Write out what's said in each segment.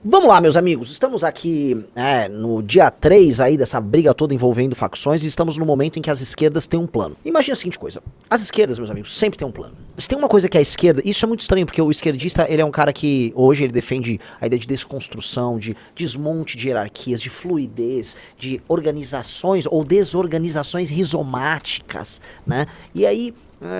Vamos lá, meus amigos, estamos aqui no dia 3 aí dessa briga toda envolvendo facções e estamos no momento em que as esquerdas têm um plano. Imagina a seguinte coisa, as esquerdas, meus amigos, sempre têm um plano. Se tem uma coisa que é a esquerda, isso é muito estranho, porque o esquerdista, ele é um cara que hoje ele defende a ideia de desconstrução, de desmonte de hierarquias, de fluidez, de organizações ou desorganizações rizomáticas, né? E aí,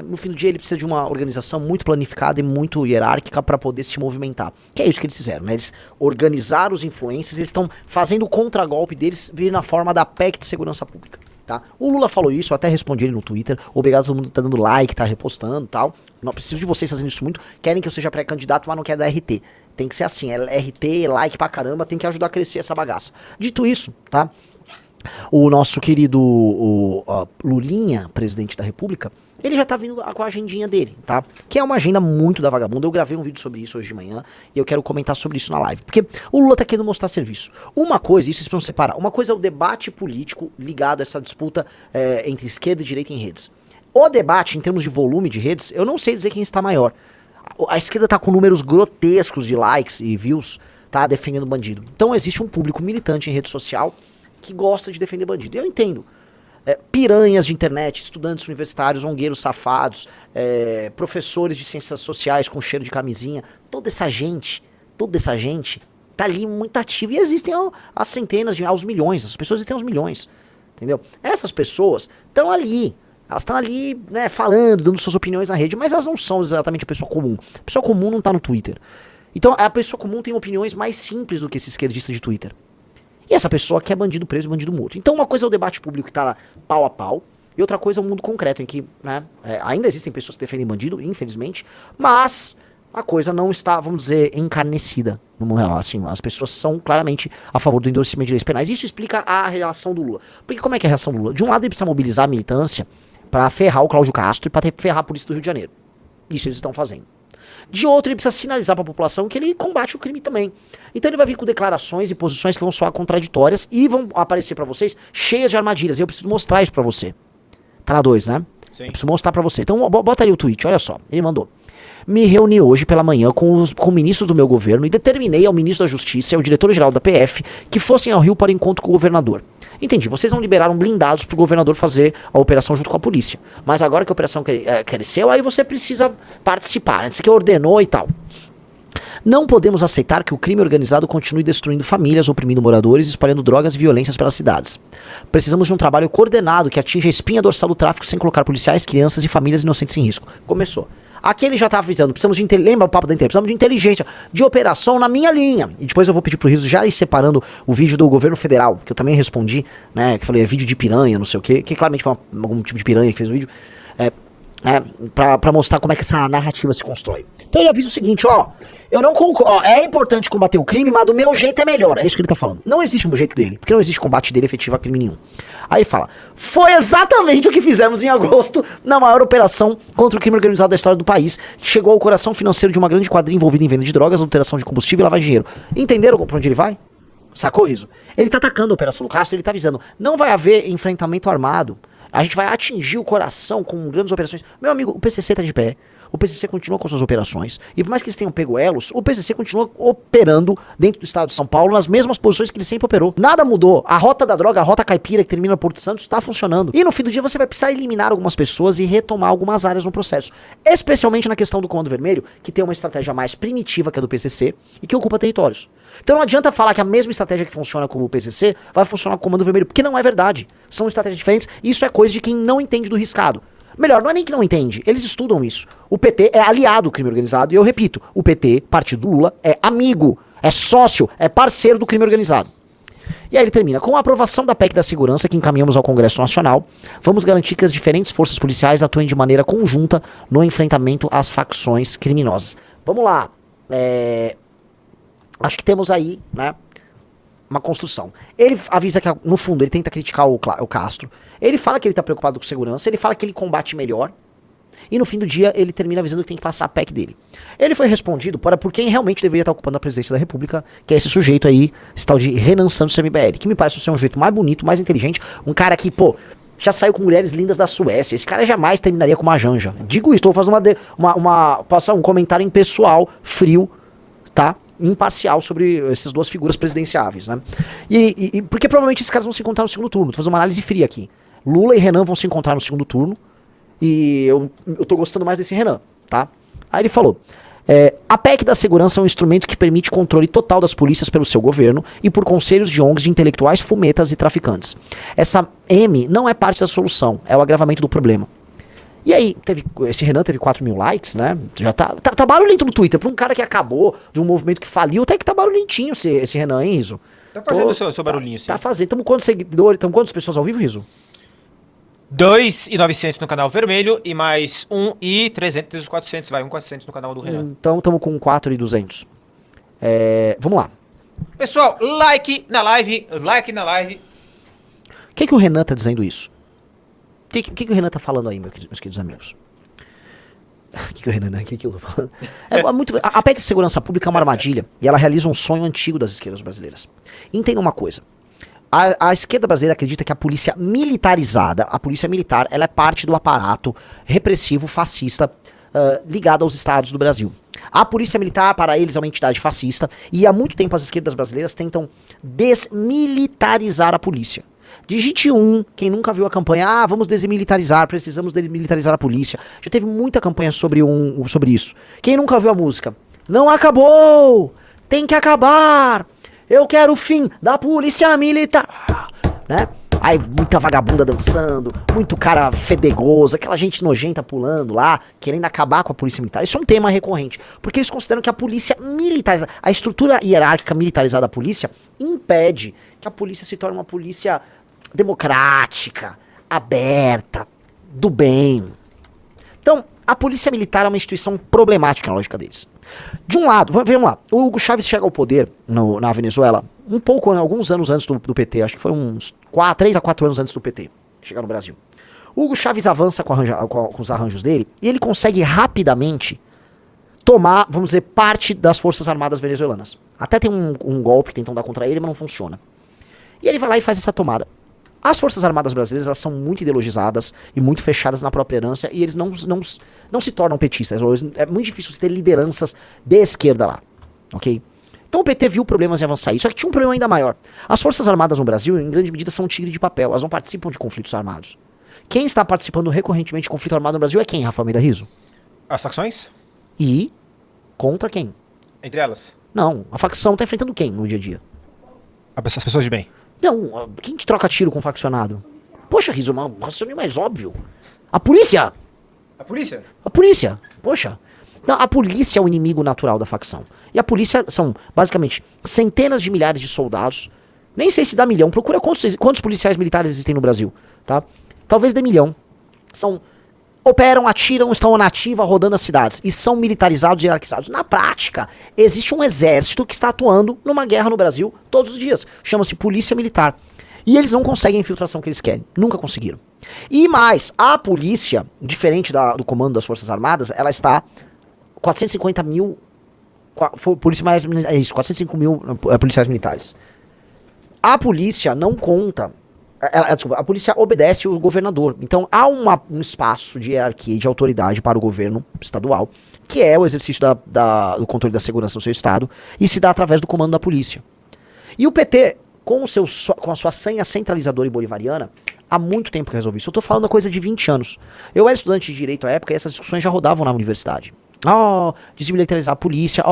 no fim do dia ele precisa de uma organização muito planificada e muito hierárquica para poder se movimentar. Que é isso que eles fizeram, né? Eles organizaram os influencers, eles estão fazendo o contragolpe deles vir na forma da PEC de segurança pública, tá? O Lula falou isso, eu até respondi ele no Twitter, obrigado a todo mundo que tá dando like, tá repostando e tal. Não preciso de vocês fazendo isso muito, querem que eu seja pré-candidato, mas não quer dar RT. Tem que ser assim, RT, like pra caramba, tem que ajudar a crescer essa bagaça. Dito isso, tá? O nosso querido Lulinha, presidente da República, ele já tá vindo com a agendinha dele, tá? Que é uma agenda muito da vagabunda. Eu gravei um vídeo sobre isso hoje de manhã e eu quero comentar sobre isso na live. Porque o Lula tá querendo mostrar serviço. Uma coisa, isso vocês precisam separar. Uma coisa é o debate político ligado a essa disputa entre esquerda e direita em redes. O debate, em termos de volume de redes, eu não sei dizer quem está maior. A esquerda tá com números grotescos de likes e views, tá? Defendendo bandido. Então existe um público militante em rede social que gosta de defender bandido. Eu entendo. Piranhas de internet, estudantes universitários, ongueiros safados, professores de ciências sociais com cheiro de camisinha, toda essa gente tá ali muito ativa e existem as centenas, aos milhões, as pessoas existem aos milhões, entendeu? Essas pessoas estão ali, elas estão ali, né, falando, dando suas opiniões na rede, mas elas não são exatamente a pessoa comum. A pessoa comum não tá no Twitter. Então a pessoa comum tem opiniões mais simples do que esse esquerdista de Twitter. E essa pessoa quer bandido preso e bandido morto. Então uma coisa é o debate público que tá lá pau a pau, e outra coisa é o mundo concreto, em que, né, ainda existem pessoas que defendem bandido, infelizmente, mas a coisa não está, vamos dizer, encarnecida no mundo real. Assim, as pessoas são claramente a favor do endurecimento de leis penais. Isso explica a reação do Lula. Porque como é que é a reação do Lula? De um lado ele precisa mobilizar a militância pra ferrar o Cláudio Castro e pra ferrar a polícia do Rio de Janeiro. Isso eles estão fazendo. De outro, ele precisa sinalizar para a população que ele combate o crime também. Então ele vai vir com declarações e posições que vão soar contraditórias e vão aparecer para vocês cheias de armadilhas. E eu preciso mostrar isso para você. Tá na 2, né? Sim. Eu preciso mostrar para você. Então bota aí o tweet, olha só. Ele mandou: me reuni hoje pela manhã com ministros do meu governo e determinei ao ministro da Justiça e ao diretor-geral da PF que fossem ao Rio para encontro com o governador. Entendi, vocês não liberaram blindados pro governador fazer a operação junto com a polícia. Mas agora que a operação cresceu, aí você precisa participar, né? Você que ordenou e tal. Não podemos aceitar que o crime organizado continue destruindo famílias, oprimindo moradores e espalhando drogas e violências pelas cidades. Precisamos de um trabalho coordenado que atinja a espinha dorsal do tráfico sem colocar policiais, crianças e famílias inocentes em risco. Começou. Aqui ele já tá avisando, precisamos de lembra o papo da inteligência, precisamos de inteligência, de operação na minha linha. E depois eu vou pedir pro Riso já ir separando o vídeo do governo federal, que eu também respondi, né, que eu falei, vídeo de piranha, não sei o quê, que claramente foi algum tipo de piranha que fez o vídeo, pra mostrar como é que essa narrativa se constrói. Então ele avisa o seguinte, eu não concordo, é importante combater o crime, mas do meu jeito é melhor, é isso que ele tá falando. Não existe um jeito dele, porque não existe combate dele efetivo a crime nenhum. Aí ele fala, foi exatamente o que fizemos em agosto na maior operação contra o crime organizado da história do país, que chegou ao coração financeiro de uma grande quadrilha envolvida em venda de drogas, adulteração de combustível e lavagem de dinheiro. Entenderam pra onde ele vai? Sacou, Riso? Ele tá atacando a operação do Castro, ele tá avisando, não vai haver enfrentamento armado, a gente vai atingir o coração com grandes operações. Meu amigo, o PCC tá de pé. O PCC continua com suas operações. E por mais que eles tenham pego elos, o PCC continua operando dentro do estado de São Paulo nas mesmas posições que ele sempre operou. Nada mudou. A rota da droga, a rota caipira que termina no Porto Santos está funcionando. E no fim do dia você vai precisar eliminar algumas pessoas e retomar algumas áreas no processo. Especialmente na questão do Comando Vermelho, que tem uma estratégia mais primitiva que a do PCC e que ocupa territórios. Então não adianta falar que a mesma estratégia que funciona com o PCC vai funcionar com o Comando Vermelho, porque não é verdade. São estratégias diferentes e isso é coisa de quem não entende do riscado. Melhor, não é nem que não entende, eles estudam isso. O PT é aliado do crime organizado e eu repito, o PT, partido do Lula, é amigo, é sócio, é parceiro do crime organizado. E aí ele termina, com a aprovação da PEC da segurança que encaminhamos ao Congresso Nacional, vamos garantir que as diferentes forças policiais atuem de maneira conjunta no enfrentamento às facções criminosas. Vamos lá, acho que temos aí, né, uma construção. Ele avisa que, no fundo, ele tenta criticar o Castro. Ele fala que ele tá preocupado com segurança. Ele fala que ele combate melhor. E no fim do dia, ele termina avisando que tem que passar a PEC dele. Ele foi respondido por quem realmente deveria estar ocupando a presidência da República, que é esse sujeito aí, esse tal de Renan Santos MBL, que me parece ser um sujeito mais bonito, mais inteligente. Um cara que, já saiu com mulheres lindas da Suécia. Esse cara jamais terminaria com uma janja. Digo isso, vou fazer passar um comentário impessoal, frio, tá? imparcial sobre essas duas figuras presidenciáveis, né? E porque provavelmente esses caras vão se encontrar no segundo turno. Tô fazendo uma análise fria aqui. Lula e Renan vão se encontrar no segundo turno. E eu tô gostando mais desse Renan, tá? Aí ele falou: a PEC da segurança é um instrumento que permite controle total das polícias pelo seu governo e por conselhos de ONGs de intelectuais, fumetas e traficantes. Essa M não é parte da solução, é o agravamento do problema. E aí, esse Renan teve 4 mil likes, né? Já tá barulhento no Twitter. Pra um cara que acabou de um movimento que faliu, até que tá barulhentinho esse Renan, hein, Riso? Tá fazendo o seu barulhinho, sim. Tá fazendo. Tamo quantos seguidores, quantas pessoas ao vivo, Riso? 2.900 no canal vermelho e mais 1.300, 400, vai, 1.400 no canal do Renan. Então tamo com 4.200. Vamos lá. Pessoal, like na live. O que o Renan tá dizendo isso? O que o Renan tá falando aí, meus queridos amigos? O que o Renan... O que eu tô falando? A PEC de segurança pública é uma armadilha e ela realiza um sonho antigo das esquerdas brasileiras. Entenda uma coisa. A esquerda brasileira acredita que a polícia militarizada, a polícia militar, ela é parte do aparato repressivo fascista ligado aos estados do Brasil. A polícia militar, para eles, é uma entidade fascista e há muito tempo as esquerdas brasileiras tentam desmilitarizar a polícia. Digite quem nunca viu a campanha, vamos desmilitarizar, precisamos desmilitarizar a polícia. Já teve muita campanha sobre isso. Quem nunca viu a música? Não acabou! Tem que acabar! Eu quero o fim da polícia militar! Né? Aí muita vagabunda dançando, muito cara fedegoso, aquela gente nojenta pulando lá, querendo acabar com a polícia militar. Isso é um tema recorrente, porque eles consideram que a polícia militarizada, a estrutura hierárquica militarizada da polícia, impede que a polícia se torne uma polícia democrática, aberta, do bem. Então, a polícia militar é uma instituição problemática na lógica deles. De um lado, vamos lá, o Hugo Chávez chega ao poder na Venezuela alguns anos antes do PT, acho que foi uns 3 a 4 anos antes do PT chegar no Brasil. O Hugo Chávez avança com os arranjos dele e ele consegue rapidamente tomar, vamos dizer, parte das forças armadas venezuelanas. Até tem um golpe que tentam dar contra ele, mas não funciona. E ele vai lá e faz essa tomada. As forças armadas brasileiras, elas são muito ideologizadas e muito fechadas na própria herança e eles não se tornam petistas. É muito difícil você ter lideranças de esquerda lá, ok? Então o PT viu problemas em avançar isso, só que tinha um problema ainda maior. As forças armadas no Brasil, em grande medida, são um tigre de papel, elas não participam de conflitos armados. Quem está participando recorrentemente de conflito armado no Brasil é quem, Rafael Almeida Rizzo? As facções? E contra quem? Entre elas? Não, a facção está enfrentando quem no dia a dia? As pessoas de bem. Não, quem te troca tiro com o faccionado? Poxa, Rizzo, um raciocínio mais óbvio. A polícia! A polícia? A polícia, poxa. Não, a polícia é o inimigo natural da facção. E a polícia são, basicamente, centenas de milhares de soldados. Nem sei se dá milhão. Procura quantos policiais militares existem no Brasil, tá? Talvez dê milhão. Operam, atiram, estão na ativa, rodando as cidades. E são militarizados e hierarquizados. Na prática, existe um exército que está atuando numa guerra no Brasil todos os dias. Chama-se Polícia Militar. E eles não conseguem a infiltração que eles querem. Nunca conseguiram. E mais, a polícia, diferente do comando das Forças Armadas, ela está 450 mil... isso, 405 mil policiais militares. A polícia não conta... Desculpa, a polícia obedece o governador. Então há um espaço de hierarquia e de autoridade para o governo estadual, que é o exercício do controle da segurança no seu estado, e se dá através do comando da polícia. E o PT, com a sua senha centralizadora e bolivariana, há muito tempo que resolveu isso. Eu estou falando a coisa de 20 anos. Eu era estudante de direito à época e essas discussões já rodavam na universidade. Desmilitarizar a polícia,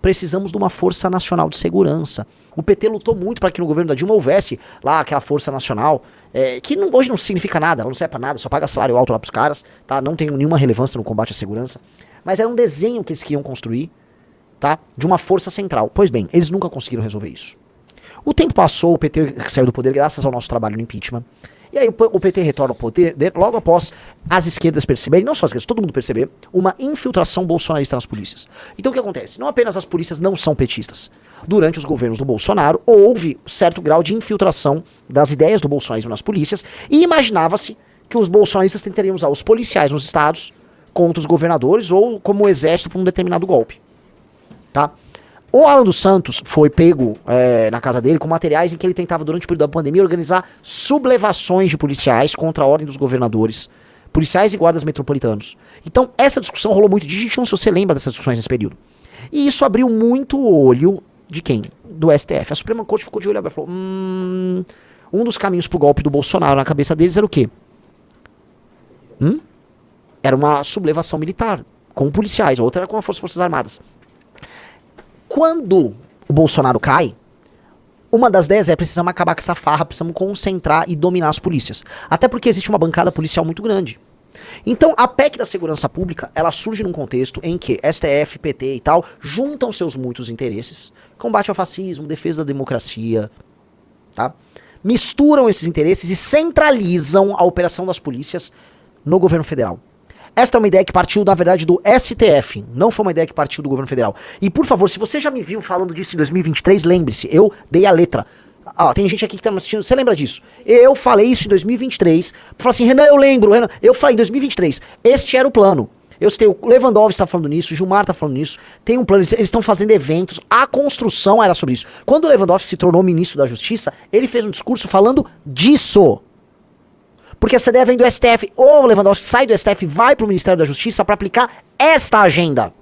precisamos de uma força nacional de segurança. O PT lutou muito para que no governo da Dilma houvesse lá aquela força nacional, que hoje não significa nada, ela não serve para nada, só paga salário alto lá pros caras, tá? Não tem nenhuma relevância no combate à segurança. Mas era um desenho que eles queriam construir, tá? De uma força central. Pois bem, eles nunca conseguiram resolver isso. O tempo passou, o PT saiu do poder graças ao nosso trabalho no impeachment. E aí o PT retorna ao poder logo após as esquerdas perceberem, não só as esquerdas, todo mundo perceber, uma infiltração bolsonarista nas polícias. Então o que acontece? Não apenas as polícias não são petistas. Durante os governos do Bolsonaro, houve certo grau de infiltração das ideias do bolsonarismo nas polícias e imaginava-se que os bolsonaristas tentariam usar os policiais nos estados contra os governadores ou como exército para um determinado golpe. Tá? O Alan dos Santos foi pego na casa dele com materiais em que ele tentava, durante o período da pandemia, organizar sublevações de policiais contra a ordem dos governadores, policiais e guardas metropolitanos. Então, essa discussão rolou muito de gente, se você lembra dessas discussões nesse período. E isso abriu muito o olho de quem? Do STF. A Suprema Corte ficou de olho aberto e falou, um dos caminhos pro golpe do Bolsonaro na cabeça deles era o quê? Era uma sublevação militar, com policiais, a outra era com as Forças Armadas. Quando o Bolsonaro cai, uma das ideias é precisamos acabar com essa farra, precisamos concentrar e dominar as polícias. Até porque existe uma bancada policial muito grande. Então a PEC da segurança pública, ela surge num contexto em que STF, PT e tal, juntam seus muitos interesses, combate ao fascismo, defesa da democracia, tá? Misturam esses interesses e centralizam a operação das polícias no governo federal. Esta é uma ideia que partiu, na verdade, do STF. Não foi uma ideia que partiu do governo federal. E, por favor, se você já me viu falando disso em 2023, lembre-se, eu dei a letra. Tem gente aqui que tá me assistindo, você lembra disso? Eu falei isso em 2023. Falei assim, Renan, eu lembro. Renan, eu falei em 2023. Este era o plano. Eu citei, o Lewandowski está falando nisso, o Gilmar está falando nisso. Tem um plano, eles estão fazendo eventos. A construção era sobre isso. Quando o Lewandowski se tornou ministro da Justiça, ele fez um discurso falando disso. Porque essa ideia vem do STF. O Lewandowski sai do STF e vai para o Ministério da Justiça para aplicar esta agenda.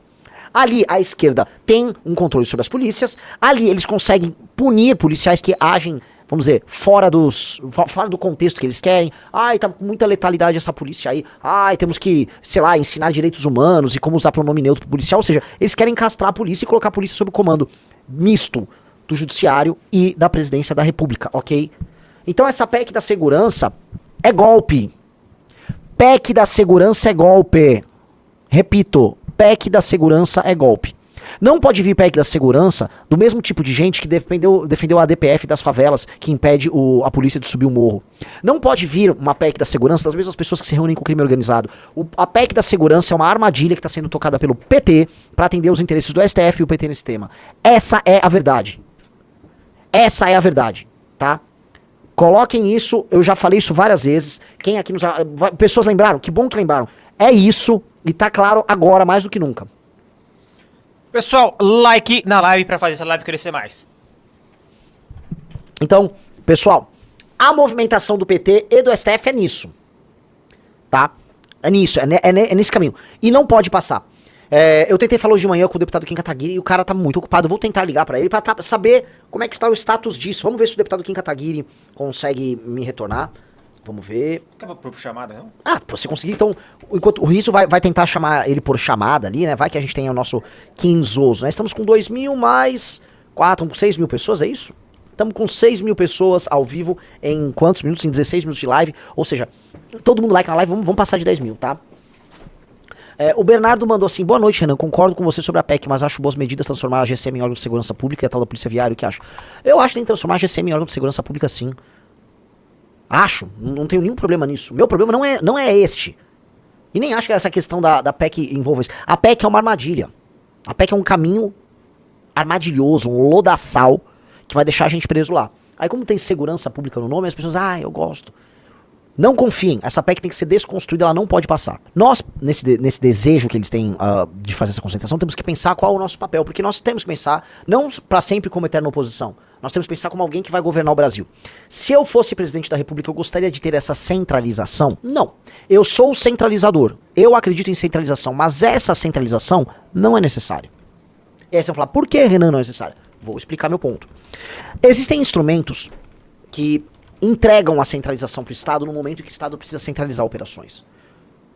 Ali a esquerda tem um controle sobre as polícias. Ali eles conseguem punir policiais que agem, vamos dizer, fora do contexto que eles querem. Ai, tá com muita letalidade essa polícia aí. Ai, temos que, sei lá, ensinar direitos humanos e como usar pronome neutro pro policial. Ou seja, eles querem castrar a polícia e colocar a polícia sob comando misto do judiciário e da presidência da república, ok? Então essa PEC da segurança é golpe. PEC da segurança é golpe. Repito, PEC da segurança é golpe. Não pode vir PEC da segurança do mesmo tipo de gente que defendeu a ADPF das favelas, que impede a polícia de subir o morro. Não pode vir uma PEC da segurança das mesmas pessoas que se reúnem com o crime organizado. A PEC da segurança é uma armadilha que está sendo tocada pelo PT para atender os interesses do STF e o PT nesse tema. Essa é a verdade. Essa é a verdade, tá? Coloquem isso, eu já falei isso várias vezes. Quem aqui pessoas lembraram? Que bom que lembraram. É isso, e tá claro agora mais do que nunca. Pessoal, like na live pra fazer essa live crescer mais. Então, pessoal, a movimentação do PT e do STF é nisso. Tá? É nisso, é nesse caminho. E não pode passar. Eu tentei falar hoje de manhã com o deputado Kim Kataguiri e o cara tá muito ocupado. Eu vou tentar ligar pra ele pra saber como é que está o status disso. Vamos ver se o deputado Kim Kataguiri consegue me retornar. Vamos ver. Acaba por chamada, não? Se conseguir, então, enquanto o Riso vai tentar chamar ele por chamada ali, né? Vai que a gente tenha o nosso quinzoso, né? Estamos com 2.000 mais 4, 6 mil pessoas, é isso? Estamos com 6 mil pessoas ao vivo em quantos minutos? Em 16 minutos de live. Ou seja, todo mundo like na live, vamos passar de 10 mil, tá? O Bernardo mandou assim, boa noite, Renan, concordo com você sobre a PEC, mas acho boas medidas transformar a GCM em órgão de segurança pública e a tal da Polícia Viária, o que acha? Eu acho que tem que transformar a GCM em órgão de segurança pública, sim. Acho, não tenho nenhum problema nisso. Meu problema não é este. E nem acho que essa questão da PEC envolva isso. A PEC é uma armadilha. A PEC é um caminho armadilhoso, um lodaçal, que vai deixar a gente preso lá. Aí como tem segurança pública no nome, as pessoas, eu gosto. Não confiem, essa PEC tem que ser desconstruída, ela não pode passar. Nós, nesse desejo que eles têm de fazer essa concentração, temos que pensar qual é o nosso papel, porque nós temos que pensar, não para sempre como eterna oposição, nós temos que pensar como alguém que vai governar o Brasil. Se eu fosse presidente da República, eu gostaria de ter essa centralização? Não. Eu sou o centralizador, eu acredito em centralização, mas essa centralização não é necessária. E aí você vai falar, por que, Renan, não é necessária? Vou explicar meu ponto. Existem instrumentos que entregam a centralização para o Estado no momento em que o Estado precisa centralizar operações.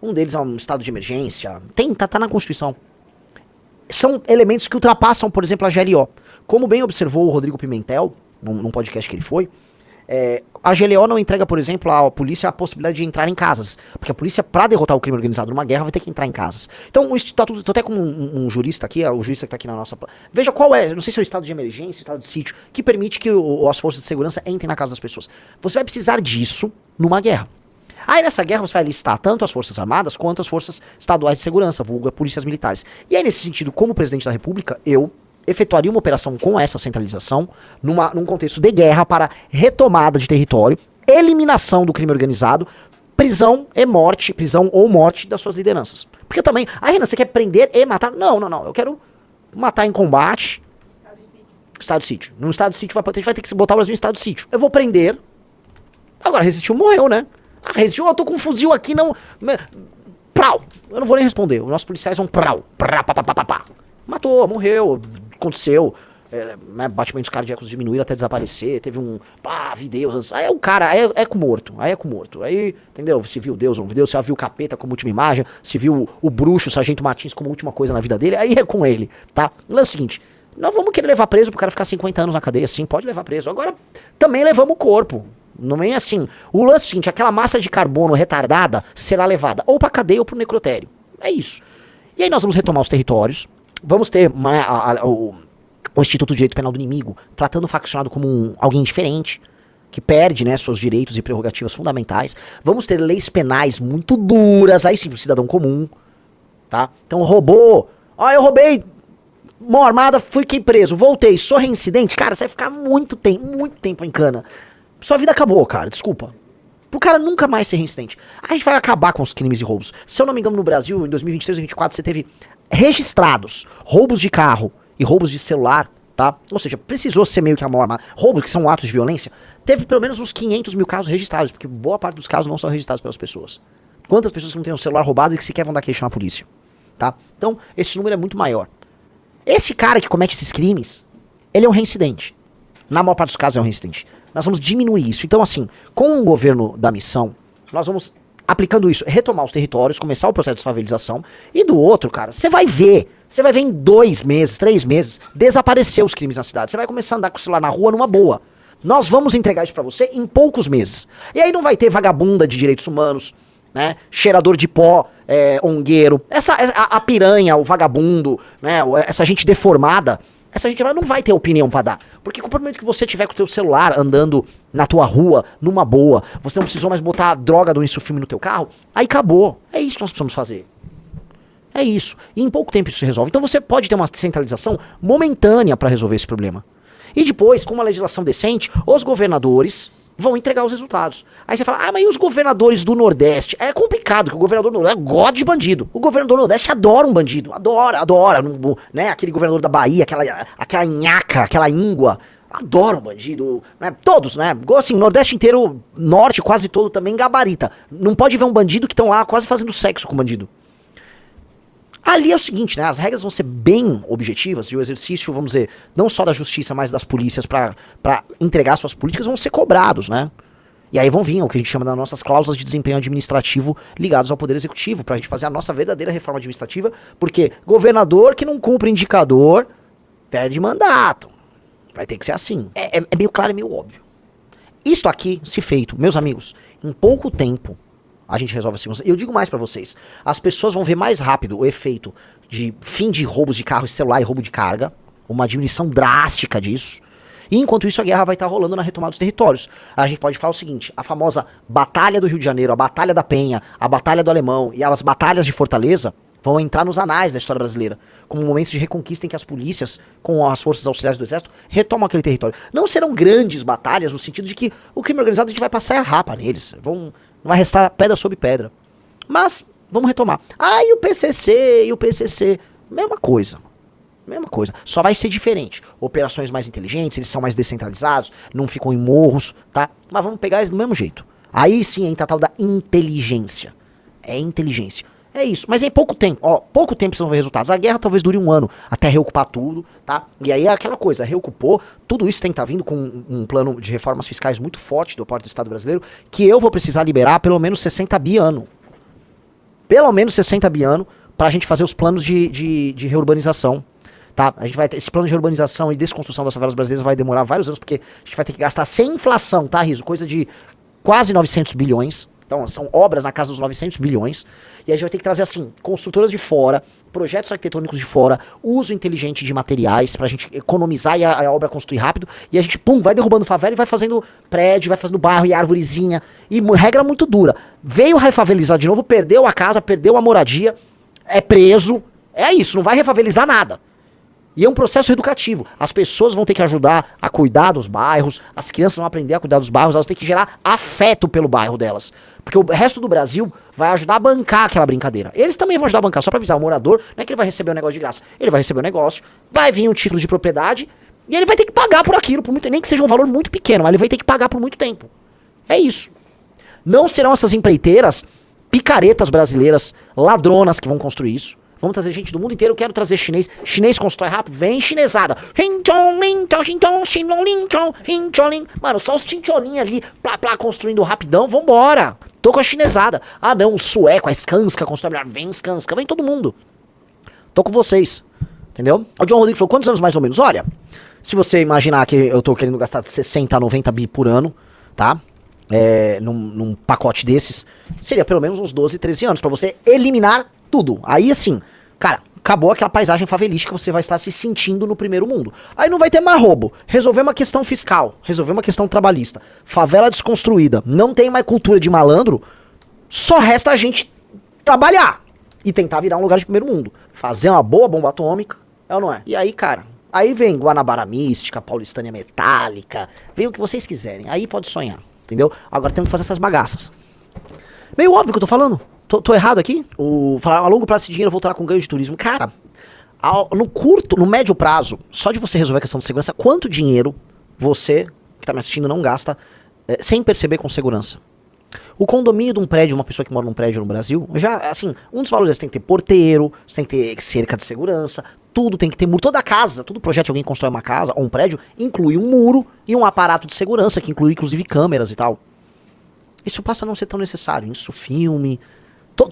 Um deles é um estado de emergência. Tá na Constituição. São elementos que ultrapassam, por exemplo, a GLO. Como bem observou o Rodrigo Pimentel, num podcast que ele foi, a GLO não entrega, por exemplo, à polícia a possibilidade de entrar em casas. Porque a polícia, para derrotar o crime organizado numa guerra, vai ter que entrar em casas. Então, o Estatuto, tô até com um jurista aqui, o jurista que tá aqui na nossa... Veja qual não sei se é o estado de emergência, o estado de sítio, que permite que as forças de segurança entrem na casa das pessoas. Você vai precisar disso numa guerra. Aí nessa guerra você vai listar tanto as forças armadas quanto as forças estaduais de segurança, vulga polícias militares. E aí nesse sentido, como presidente da República, eu efetuaria uma operação com essa centralização num contexto de guerra para retomada de território, eliminação do crime organizado, prisão ou morte das suas lideranças. Porque também, Renan, você quer prender e matar? Não, eu quero matar em combate. Estado de sítio. No estado de sítio a gente vai ter que botar o Brasil em estado de sítio. Eu vou prender. Agora resistiu, morreu, né? Resistiu, eu tô com um fuzil aqui, não... Prau! Eu não vou nem responder. Os nossos policiais vão prau. Matou, morreu, aconteceu. Né, batimentos cardíacos diminuíram até desaparecer, teve vi Deus, aí o cara, é com morto, aí, entendeu, se viu Deus, não viu Deus, se viu o capeta como última imagem, se viu o bruxo, o Sargento Martins como última coisa na vida dele, aí é com ele, tá? O lance é o seguinte, nós vamos querer levar preso pro cara ficar 50 anos na cadeia, sim, pode levar preso, agora também levamos o corpo, não é assim, o lance é o seguinte, aquela massa de carbono retardada será levada ou pra cadeia ou pro necrotério, é isso. E aí nós vamos retomar os territórios, vamos ter o Instituto de Direito Penal do Inimigo, tratando o faccionado como alguém diferente, que perde, né, seus direitos e prerrogativas fundamentais. Vamos ter leis penais muito duras, aí sim, pro cidadão comum, tá? Então, roubou, eu roubei, mão armada, fiquei preso, voltei, sou reincidente, cara, você vai ficar muito tempo em cana. Sua vida acabou, cara, desculpa. Pro cara nunca mais ser reincidente. A gente vai acabar com os crimes e roubos. Se eu não me engano, no Brasil, em 2023 e 2024, você teve registrados roubos de carro e roubos de celular, tá? Ou seja, precisou ser meio que a mão armada. Roubos que são atos de violência, teve pelo menos uns 500 mil casos registrados, porque boa parte dos casos não são registrados pelas pessoas. Quantas pessoas que não têm um celular roubado e que sequer vão dar queixa na polícia, tá? Então, esse número é muito maior. Esse cara que comete esses crimes, ele é um reincidente. Na maior parte dos casos é um reincidente. Nós vamos diminuir isso. Então, assim, com o governo da missão, nós vamos, aplicando isso, retomar os territórios, começar o processo de desfavelização, e do outro, cara, você vai ver em 2 meses, 3 meses, desaparecer os crimes na cidade. Você vai começar a andar com o celular na rua numa boa. Nós vamos entregar isso pra você em poucos meses. E aí não vai ter vagabunda de direitos humanos, né? Cheirador de pó, ongueiro, a piranha, o vagabundo, né? Essa gente deformada, essa gente não vai ter opinião pra dar. Porque com o momento que você tiver com o teu celular andando na tua rua, numa boa, você não precisou mais botar a droga do insufilme no teu carro, aí acabou. É isso que nós precisamos fazer. É isso. E em pouco tempo isso se resolve. Então você pode ter uma centralização momentânea para resolver esse problema. E depois, com uma legislação decente, os governadores vão entregar os resultados. Aí você fala, mas e os governadores do Nordeste? É complicado, que o governador do Nordeste gosta de bandido. O governador do Nordeste adora um bandido. Adora, né? Aquele governador da Bahia, aquela nhaca, aquela íngua. Adora um bandido, né? Todos, né? Assim, o Nordeste inteiro, Norte quase todo também gabarita. Não pode ver um bandido que estão lá quase fazendo sexo com o bandido. Ali é o seguinte, né? As regras vão ser bem objetivas e o exercício, vamos dizer, não só da justiça, mas das polícias pra entregar suas políticas vão ser cobrados, né? E aí vão vir o que a gente chama das nossas cláusulas de desempenho administrativo ligadas ao Poder Executivo, pra gente fazer a nossa verdadeira reforma administrativa, porque governador que não cumpre indicador perde mandato. Vai ter que ser assim. É meio claro e meio óbvio. Isto aqui, se feito, meus amigos, em pouco tempo, a gente resolve assim. Eu digo mais pra vocês. As pessoas vão ver mais rápido o efeito de fim de roubos de carro e celular e roubo de carga. Uma diminuição drástica disso. E enquanto isso a guerra vai estar rolando na retomada dos territórios. A gente pode falar o seguinte. A famosa Batalha do Rio de Janeiro, a Batalha da Penha, a Batalha do Alemão e as batalhas de Fortaleza vão entrar nos anais da história brasileira. Como momentos de reconquista em que as polícias, com as forças auxiliares do exército, retomam aquele território. Não serão grandes batalhas no sentido de que o crime organizado a gente vai passar a rapa neles. Não vai restar pedra sobre pedra. Mas, vamos retomar. E o PCC? Mesma coisa. Só vai ser diferente. Operações mais inteligentes, eles são mais descentralizados, não ficam em morros, tá? Mas vamos pegar eles do mesmo jeito. Aí sim entra a tal da inteligência. É inteligência. É isso, mas em pouco tempo, pouco tempo vocês vão ver resultados. A guerra talvez dure 1 ano, até reocupar tudo, tá? E aí é aquela coisa, reocupou, tudo isso tem que estar vindo com um plano de reformas fiscais muito forte do parte do Estado brasileiro, que eu vou precisar liberar pelo menos 60 bi ano. Pelo menos 60 bi ano, pra gente fazer os planos de reurbanização, tá? A gente vai ter, esse plano de reurbanização e desconstrução das favelas brasileiras vai demorar vários anos, porque a gente vai ter que gastar sem inflação, tá, Riso? Coisa de quase 900 bilhões. Então, são obras na casa dos 900 bilhões. E a gente vai ter que trazer, assim, construtoras de fora, projetos arquitetônicos de fora, uso inteligente de materiais pra gente economizar e a obra construir rápido. E a gente, vai derrubando favela e vai fazendo prédio, vai fazendo bairro e árvorezinha. E regra muito dura. Veio refavelizar de novo, perdeu a casa, perdeu a moradia, é preso. É isso, não vai refavelizar nada. E é um processo educativo. As pessoas vão ter que ajudar a cuidar dos bairros, as crianças vão aprender a cuidar dos bairros, elas têm que gerar afeto pelo bairro delas. Porque o resto do Brasil vai ajudar a bancar aquela brincadeira. Eles também vão ajudar a bancar, só pra avisar o morador, não é que ele vai receber um negócio de graça. Ele vai receber um negócio, vai vir um título de propriedade, e ele vai ter que pagar por aquilo, nem que seja um valor muito pequeno, mas ele vai ter que pagar por muito tempo. É isso. Não serão essas empreiteiras, picaretas brasileiras, ladronas que vão construir isso. Vamos trazer gente do mundo inteiro, eu quero trazer chinês. Chinês constrói rápido, vem chinesada. Mano, só os tincholim ali, plá, plá, construindo rapidão, vambora. Tô com a chinesada. Ah não, o sueco, a Skanska constrói melhor. Vem Skanska, vem todo mundo. Tô com vocês, entendeu? O John Rodrigues falou, quantos anos mais ou menos? Olha, se você imaginar que eu tô querendo gastar 60 a 90 bi por ano, tá? Num pacote desses, seria pelo menos uns 12, 13 anos pra você eliminar tudo. Aí assim, cara, acabou aquela paisagem favelística que você vai estar se sentindo no primeiro mundo. Aí não vai ter mais roubo. Resolver uma questão fiscal, resolver uma questão trabalhista. Favela desconstruída, não tem mais cultura de malandro, só resta a gente trabalhar e tentar virar um lugar de primeiro mundo. Fazer uma boa bomba atômica, é ou não é? E aí, cara, aí vem Guanabara Mística, Paulistânia Metálica, vem o que vocês quiserem, aí pode sonhar, entendeu? Agora temos que fazer essas bagaças. Meio óbvio que eu tô falando. Tô errado aqui? Falar a longo prazo esse dinheiro voltará com ganho de turismo. Cara, no médio prazo, só de você resolver a questão de segurança, quanto dinheiro você, que tá me assistindo, não gasta sem perceber com segurança? O condomínio de um prédio, uma pessoa que mora num prédio no Brasil, já, assim, um dos valores tem que ter porteiro, tem que ter cerca de segurança, tudo tem que ter muro. Toda casa, todo projeto que alguém constrói uma casa ou um prédio, inclui um muro e um aparato de segurança, que inclui inclusive câmeras e tal. Isso passa a não ser tão necessário. Isso, filme,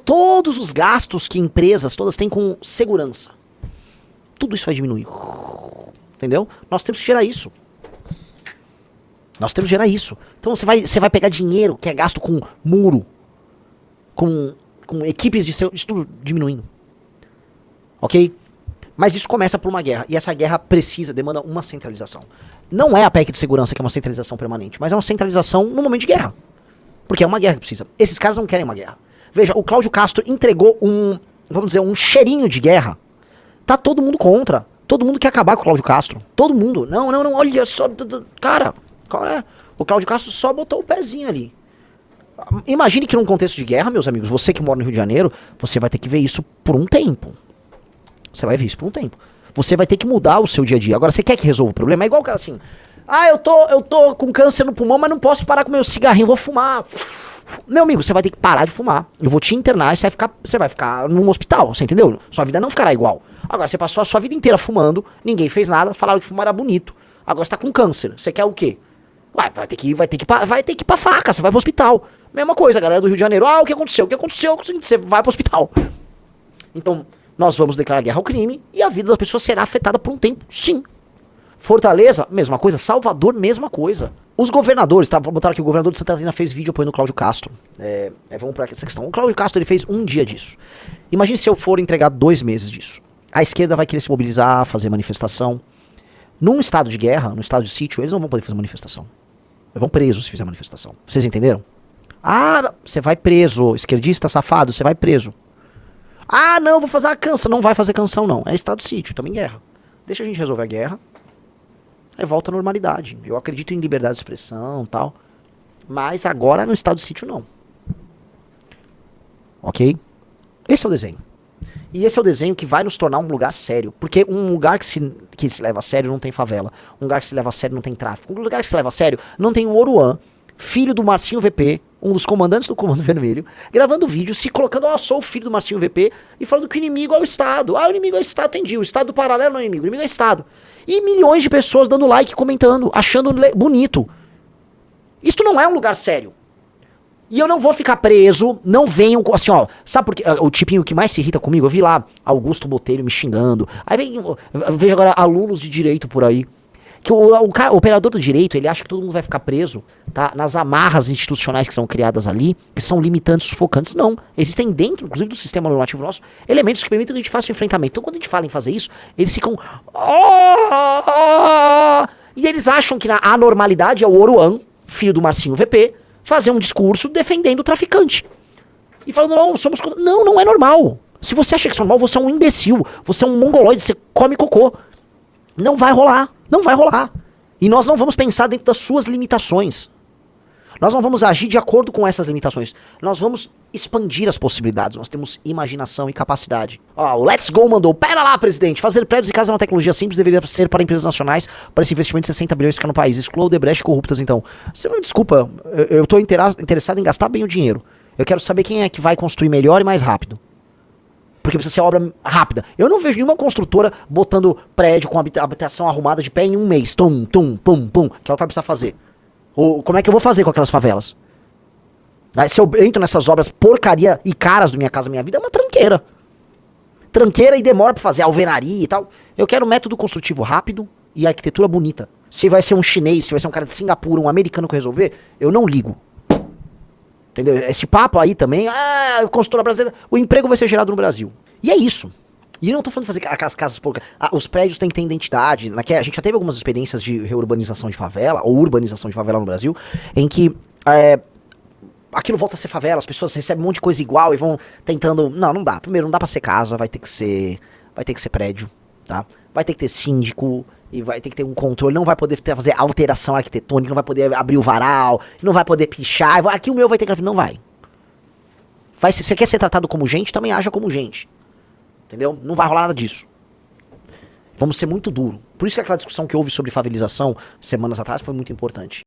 todos os gastos que empresas todas têm com segurança. Tudo isso vai diminuir. Entendeu? Nós temos que gerar isso. Nós temos que gerar isso. Então você vai pegar dinheiro que é gasto com muro, com equipes de segurança, isso tudo diminuindo. Ok? Mas isso começa por uma guerra. E essa guerra demanda uma centralização. Não é a PEC de segurança que é uma centralização permanente, mas é uma centralização no momento de guerra. Porque é uma guerra que precisa. Esses caras não querem uma guerra. Veja, o Cláudio Castro entregou um cheirinho de guerra. Tá todo mundo contra. Todo mundo quer acabar com o Cláudio Castro. Todo mundo. Não, olha só. Cara, qual é? O Cláudio Castro só botou o pezinho ali. Imagine que num contexto de guerra, meus amigos, você que mora no Rio de Janeiro, você vai ter que ver isso por um tempo. Você vai ver isso por um tempo. Você vai ter que mudar o seu dia a dia. Agora, você quer que resolva o problema? É igual o cara assim... Ah, eu tô com câncer no pulmão, mas não posso parar com meu cigarrinho, vou fumar. Meu amigo, você vai ter que parar de fumar. Eu vou te internar e você vai ficar num hospital, você entendeu? Sua vida não ficará igual. Agora, você passou a sua vida inteira fumando, ninguém fez nada, falaram que fumar era bonito. Agora você tá com câncer, você quer o quê? Vai ter que ir pra faca, você vai pro hospital. Mesma coisa, galera do Rio de Janeiro. Ah, o que aconteceu? Você vai pro hospital. Então, nós vamos declarar guerra ao crime e a vida das pessoas será afetada por um tempo, sim. Fortaleza, mesma coisa. Salvador, mesma coisa. Os governadores, tá? Vou botar aqui, o governador de Santa Catarina fez vídeo apoiando o Cláudio Castro. Vamos pra essa questão. O Cláudio Castro, ele fez um dia disso. Imagine se eu for entregar 2 meses disso. A esquerda vai querer se mobilizar, fazer manifestação. Num estado de guerra, num estado de sítio, eles não vão poder fazer manifestação. Eles vão presos se fizer manifestação. Vocês entenderam? Ah, você vai preso, esquerdista safado, você vai preso. Ah, não, vou fazer uma canção. Não vai fazer canção, não. É estado de sítio, estamos em guerra. Deixa a gente resolver a guerra. Aí volta à normalidade. Eu acredito em liberdade de expressão e tal. Mas agora no estado de sítio não. Ok? Esse é o desenho. E esse é o desenho que vai nos tornar um lugar sério. Porque um lugar que se leva a sério não tem favela. Um lugar que se leva a sério não tem tráfico. Um lugar que se leva a sério não tem o Oruan, filho do Marcinho VP, um dos comandantes do Comando Vermelho, gravando vídeo, se colocando, sou o filho do Marcinho VP, e falando que o inimigo é o Estado. O inimigo é o Estado, entendi. O Estado paralelo não é o inimigo é o Estado. E milhões de pessoas dando like, comentando, achando bonito. Isto não é um lugar sério. E eu não vou ficar preso, não venham, assim, ó, sabe por quê? O tipinho que mais se irrita comigo, eu vi lá Augusto Botelho me xingando. Aí eu vejo agora alunos de direito por aí. Que o operador do direito, ele acha que todo mundo vai ficar preso, tá? Nas amarras institucionais que são criadas ali, que são limitantes, sufocantes. Não. Existem dentro, inclusive do sistema normativo nosso, elementos que permitem que a gente faça o enfrentamento. Então, quando a gente fala em fazer isso, eles ficam... E eles acham que a anormalidade é o Oruan, filho do Marcinho VP, fazer um discurso defendendo o traficante. E falando, não, somos... Não, não é normal. Se você acha que isso é normal, você é um imbecil. Você é um mongoloide, você come cocô. Não vai rolar. Não vai rolar. E nós não vamos pensar dentro das suas limitações. Nós não vamos agir de acordo com essas limitações. Nós vamos expandir as possibilidades. Nós temos imaginação e capacidade. O Let's Go mandou. Pera lá, presidente. Fazer prédios e casas é uma tecnologia simples, deveria ser para empresas nacionais, para esse investimento de 60 bilhões que fica no país. Exclua o Debrecht corruptas, então. Desculpa, eu estou interessado em gastar bem o dinheiro. Eu quero saber quem é que vai construir melhor e mais rápido. Porque precisa ser obra rápida. Eu não vejo nenhuma construtora botando prédio com habitação arrumada de pé em um mês. Tum, tum, pum, pum. Que é o que vai precisar fazer. Ou como é que eu vou fazer com aquelas favelas? Aí, se eu entro nessas obras porcaria e caras do Minha Casa Minha Vida, é uma tranqueira. Tranqueira e demora pra fazer alvenaria e tal. Eu quero método construtivo rápido e arquitetura bonita. Se vai ser um chinês, se vai ser um cara de Singapura, um americano que resolver, eu não ligo. Entendeu? Esse papo aí também, construtora brasileira, o emprego vai ser gerado no Brasil. E é isso. E eu não tô falando de fazer aquelas casas porcas. Os prédios têm que ter identidade. A gente já teve algumas experiências de reurbanização de favela, ou urbanização de favela no Brasil, em que aquilo volta a ser favela, as pessoas recebem um monte de coisa igual e vão tentando... Não dá. Primeiro, não dá pra ser casa, vai ter que ser prédio, tá? Vai ter que ter síndico, e vai ter que ter um controle, não vai poder fazer alteração arquitetônica, não vai poder abrir o varal, não vai poder pichar, aqui o meu vai ter que... Não vai. Se você quer ser tratado como gente, também haja como gente. Entendeu? Não vai rolar nada disso. Vamos ser muito duro. Por isso que aquela discussão que houve sobre favelização semanas atrás foi muito importante.